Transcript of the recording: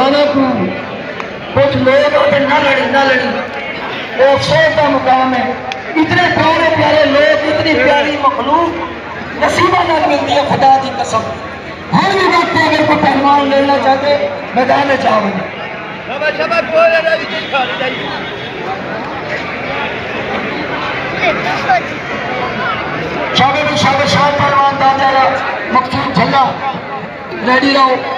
पहलवानों को कुछ लोग आते ना लड़ी वो अफसोस का मुकाम है। इतने प्यारे प्यारे लोग, इतनी प्यारी मखलूक नसीबा ना मिलती है, खुदा की कसम। हर भी वक्त अगर कोई पहलवान लेना चाहते मैदान में जाओ। शाबाश शाह पहलवान दादा मकसूद झल्ला रेडी रहो।